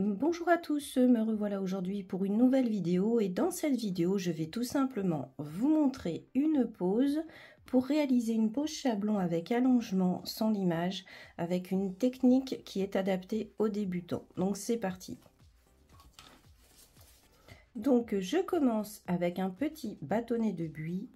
Bonjour à tous, me revoilà aujourd'hui pour une nouvelle vidéo et dans cette vidéo je vais tout simplement vous montrer une pose pour réaliser une pose chablon avec allongement sans limage avec une technique qui est adaptée aux débutants. Donc c'est parti. Donc je commence avec un petit bâtonnet de buis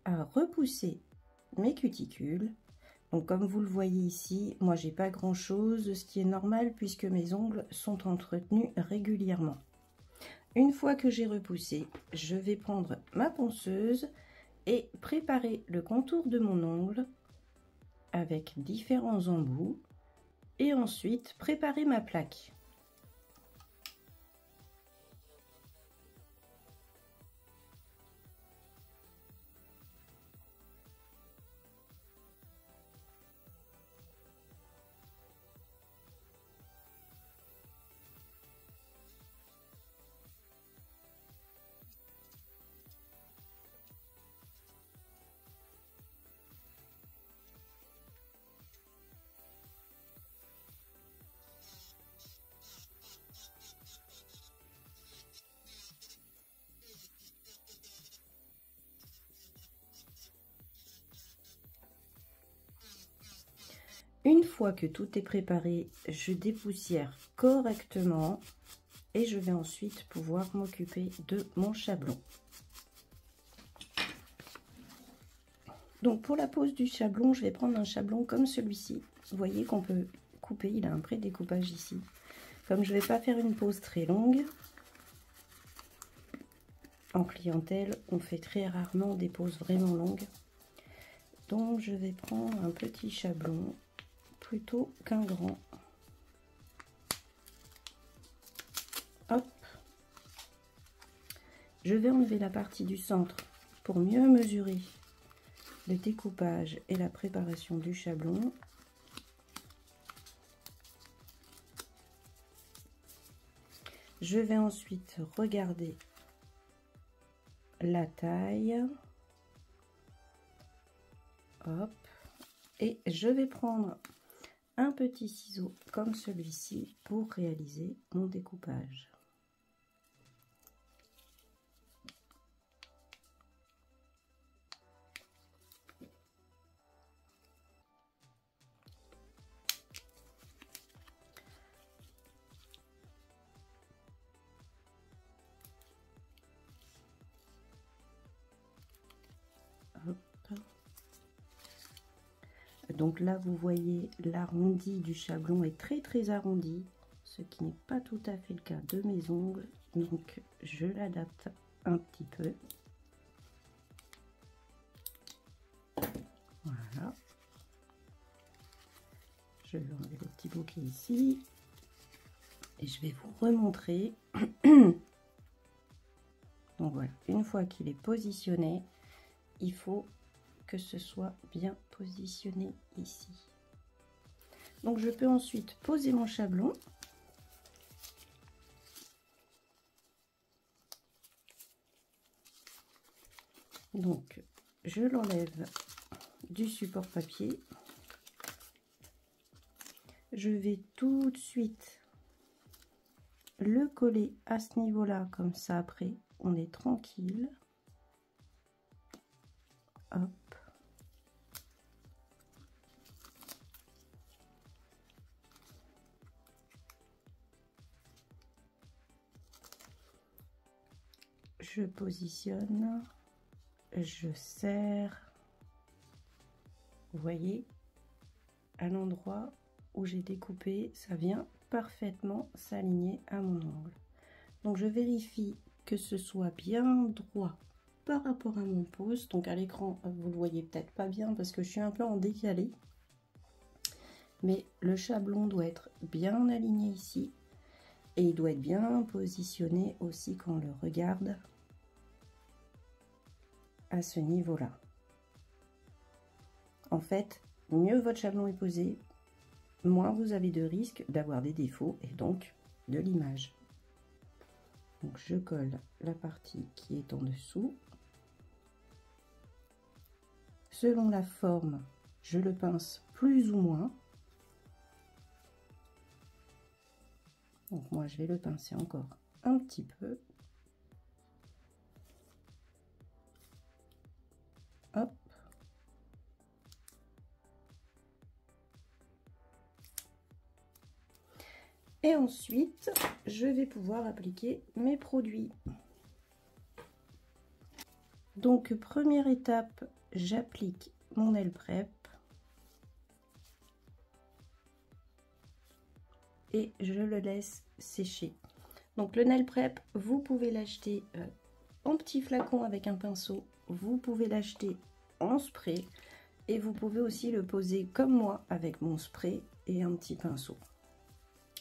à repousser mes cuticules. Donc comme vous le voyez ici, moi j'ai pas grand chose, ce qui est normal puisque mes ongles sont entretenus régulièrement. Une fois que j'ai repoussé, je vais prendre ma ponceuse et préparer le contour de mon ongle avec différents embouts et ensuite préparer ma plaque. Une fois que tout est préparé, je dépoussière correctement et je vais ensuite pouvoir m'occuper de mon chablon. Donc pour la pose du chablon, je vais prendre un chablon comme celui-ci. Vous voyez qu'on peut couper, il a un pré-découpage ici. Comme je ne vais pas faire une pose très longue, en clientèle, on fait très rarement des poses vraiment longues. Donc je vais prendre un petit chablon plutôt qu'un grand. Hop. Je vais enlever la partie du centre pour mieux mesurer le découpage et la préparation du chablon. Je vais ensuite regarder la taille. Hop. Et je vais prendre un petit ciseau comme celui-ci pour réaliser mon découpage. Hop. Donc là, vous voyez, l'arrondi du chablon est très arrondi, ce qui n'est pas tout à fait le cas de mes ongles. Donc, je l'adapte un petit peu. Voilà. Je vais enlever le petit bouquet ici. Et je vais vous remontrer. Donc voilà, une fois qu'il est positionné, il faut que ce soit bien positionné ici. Donc je peux ensuite poser mon chablon. Donc je l'enlève du support papier. Je vais tout de suite le coller à ce niveau-là, comme ça après on est tranquille. Hop. Je positionne, je serre, vous voyez, à l'endroit où j'ai découpé, ça vient parfaitement s'aligner à mon ongle. Donc je vérifie que ce soit bien droit par rapport à mon pouce. Donc à l'écran, vous le voyez peut-être pas bien parce que je suis un peu en décalé. Mais le chablon doit être bien aligné ici. Et il doit être bien positionné aussi quand on le regarde à ce niveau-là. En fait, mieux votre chablon est posé, moins vous avez de risque d'avoir des défauts et donc de l'image. Donc je colle la partie qui est en dessous. Selon la forme, je le pince plus ou moins. Donc moi je vais le pincer encore un petit peu. Hop. Et ensuite, je vais pouvoir appliquer mes produits. Donc, première étape, j'applique mon nail prep. Et je le laisse sécher. Donc, le nail prep, vous pouvez l'acheter en petit flacon avec un pinceau. Vous pouvez l'acheter en spray. Et vous pouvez aussi le poser comme moi avec mon spray et un petit pinceau.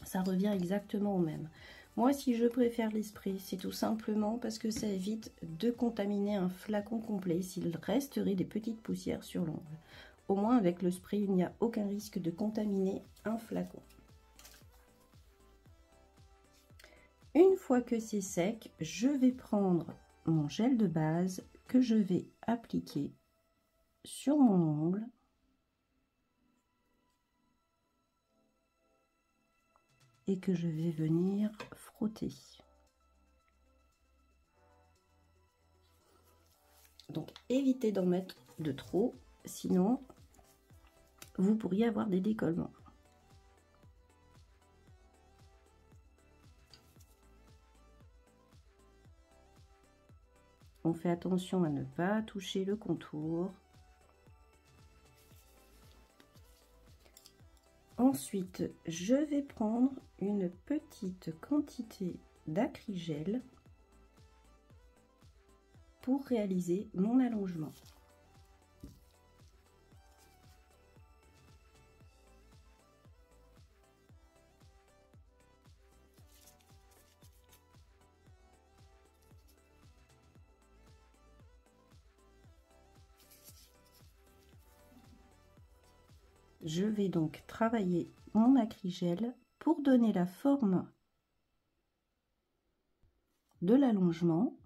Ça revient exactement au même. Moi, si je préfère les sprays, c'est tout simplement parce que ça évite de contaminer un flacon complet s'il resterait des petites poussières sur l'ongle. Au moins, avec le spray, il n'y a aucun risque de contaminer un flacon. Une fois que c'est sec, je vais prendre mon gel de base que je vais appliquer sur mon ongle. Et que je vais venir frotter. Donc évitez d'en mettre de trop, sinon vous pourriez avoir des décollements. On fait attention à ne pas toucher le contour. Ensuite, je vais prendre une petite quantité d'acrygel pour réaliser mon allongement. Je vais donc travailler mon acrygel pour donner la forme de l'allongement.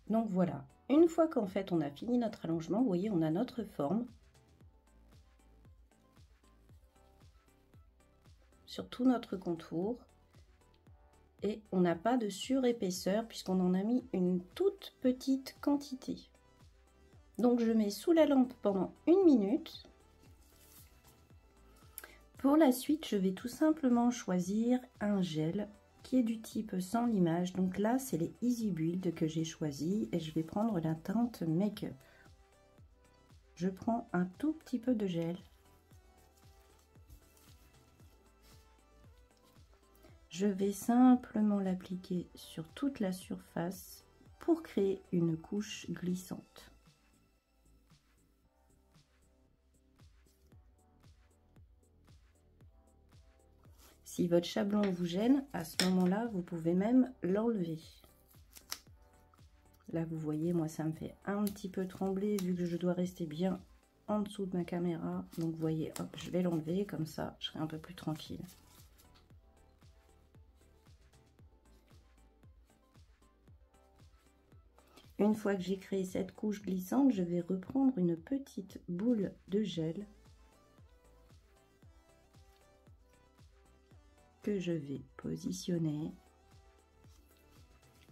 Donc voilà, une fois qu'en fait on a fini notre allongement, vous voyez, on a notre forme sur tout notre contour et on n'a pas de surépaisseur puisqu'on en a mis une toute petite quantité. Donc je mets sous la lampe pendant 1 minute. Pour la suite, je vais tout simplement choisir un gel qui est du type sans limage. Donc là, c'est les Easy Build que j'ai choisi et je vais prendre la teinte Make-up. Je prends un tout petit peu de gel. Je vais simplement l'appliquer sur toute la surface pour créer une couche glissante. Si votre chablon vous gêne, à ce moment-là, vous pouvez même l'enlever. Là, vous voyez, moi, ça me fait un petit peu trembler vu que je dois rester bien en dessous de ma caméra. Donc, vous voyez, hop, je vais l'enlever, comme ça, je serai un peu plus tranquille. Une fois que j'ai créé cette couche glissante, je vais reprendre une petite boule de gel que je vais positionner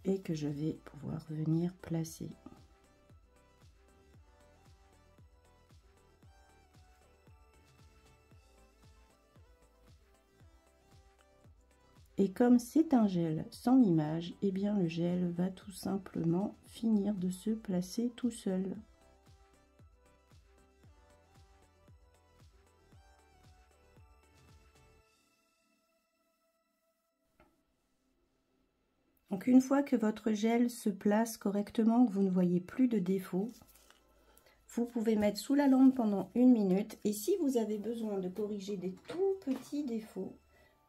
et que je vais pouvoir venir placer. Et comme c'est un gel sans limage, et bien le gel va tout simplement finir de se placer tout seul. Donc une fois que votre gel se place correctement, que vous ne voyez plus de défaut, vous pouvez mettre sous la lampe pendant 1 minute. Et si vous avez besoin de corriger des tout petits défauts,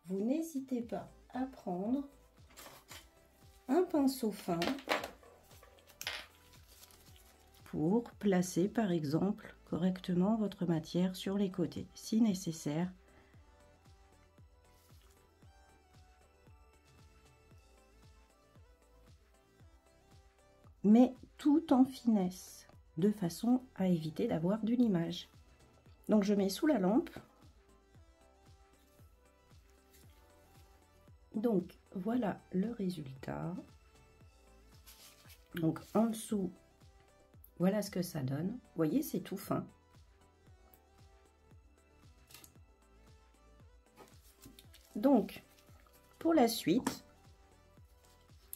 vous n'hésitez pas à prendre un pinceau fin pour placer par exemple correctement votre matière sur les côtés, si nécessaire. Mais tout en finesse, de façon à éviter d'avoir du limage. Donc je mets sous la lampe. Donc voilà le résultat. Donc en dessous, voilà ce que ça donne. Vous voyez, c'est tout fin. Donc pour la suite,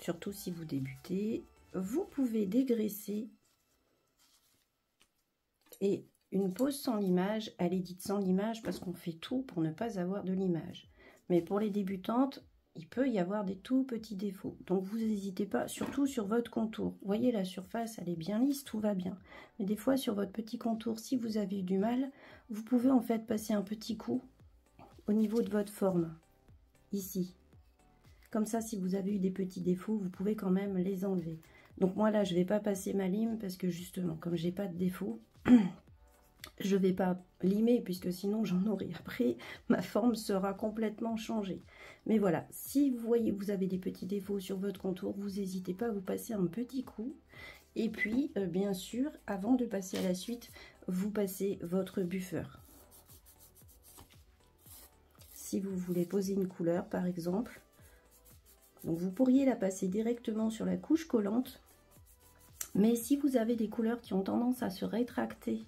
surtout si vous débutez, vous pouvez dégraisser. Et une pose sans limage, elle est dite sans limage parce qu'on fait tout pour ne pas avoir de limage. Mais pour les débutantes, il peut y avoir des tout petits défauts. Donc vous n'hésitez pas, surtout sur votre contour. Vous voyez, la surface, elle est bien lisse, tout va bien. Mais des fois, sur votre petit contour, si vous avez eu du mal, vous pouvez en fait passer un petit coup au niveau de votre forme, ici. Comme ça, si vous avez eu des petits défauts, vous pouvez quand même les enlever. Donc moi là, je ne vais pas passer ma lime parce que justement, comme j'ai pas de défaut, je ne vais pas limer puisque sinon j'en aurai après, ma forme sera complètement changée. Mais voilà, si vous voyez vous avez des petits défauts sur votre contour, vous n'hésitez pas à vous passer un petit coup. Et puis, bien sûr, avant de passer à la suite, vous passez votre buffer. Si vous voulez poser une couleur, par exemple, donc vous pourriez la passer directement sur la couche collante. Mais si vous avez des couleurs qui ont tendance à se rétracter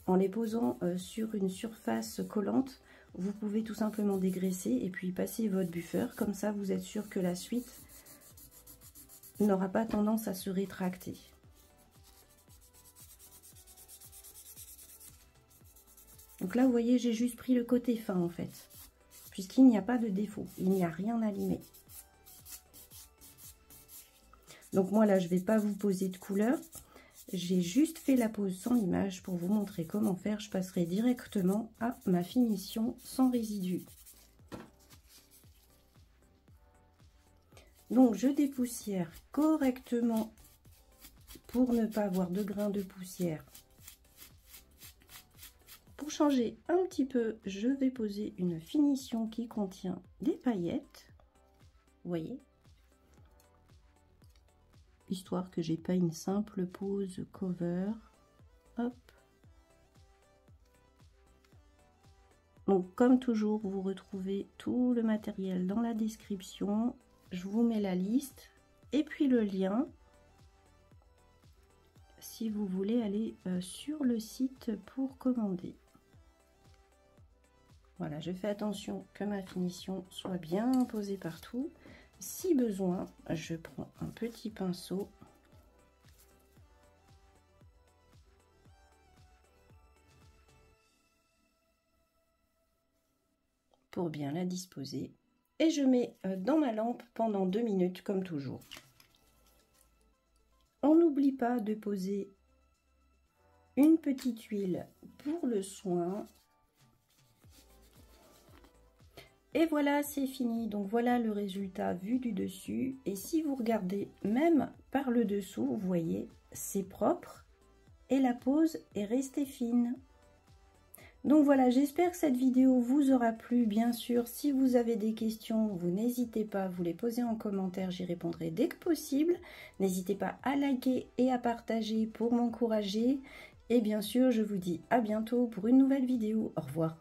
en les posant sur une surface collante, vous pouvez tout simplement dégraisser et puis passer votre buffer. Comme ça, vous êtes sûr que la suite n'aura pas tendance à se rétracter. Donc là, vous voyez, j'ai juste pris le côté fin en fait, puisqu'il n'y a pas de défaut, il n'y a rien à limer. Donc moi là, je ne vais pas vous poser de couleur. J'ai juste fait la pose sans limage pour vous montrer comment faire. Je passerai directement à ma finition sans résidus. Donc je dépoussière correctement pour ne pas avoir de grains de poussière. Pour changer un petit peu, je vais poser une finition qui contient des paillettes. Vous voyez ? Histoire que j'ai pas une simple pose cover. Hop. Donc comme toujours, vous retrouvez tout le matériel dans la description. Je vous mets la liste et puis le lien si vous voulez aller sur le site pour commander. Voilà, je fais attention que ma finition soit bien posée partout. Si besoin, je prends un petit pinceau pour bien la disposer et je mets dans ma lampe pendant 2 minutes comme toujours. On n'oublie pas de poser une petite huile pour le soin. Et voilà, c'est fini. Donc voilà le résultat vu du dessus. Et si vous regardez même par le dessous, vous voyez, c'est propre et la pose est restée fine. Donc voilà, j'espère que cette vidéo vous aura plu. Bien sûr, si vous avez des questions, vous n'hésitez pas à vous les poser en commentaire. J'y répondrai dès que possible. N'hésitez pas à liker et à partager pour m'encourager. Et bien sûr, je vous dis à bientôt pour une nouvelle vidéo. Au revoir.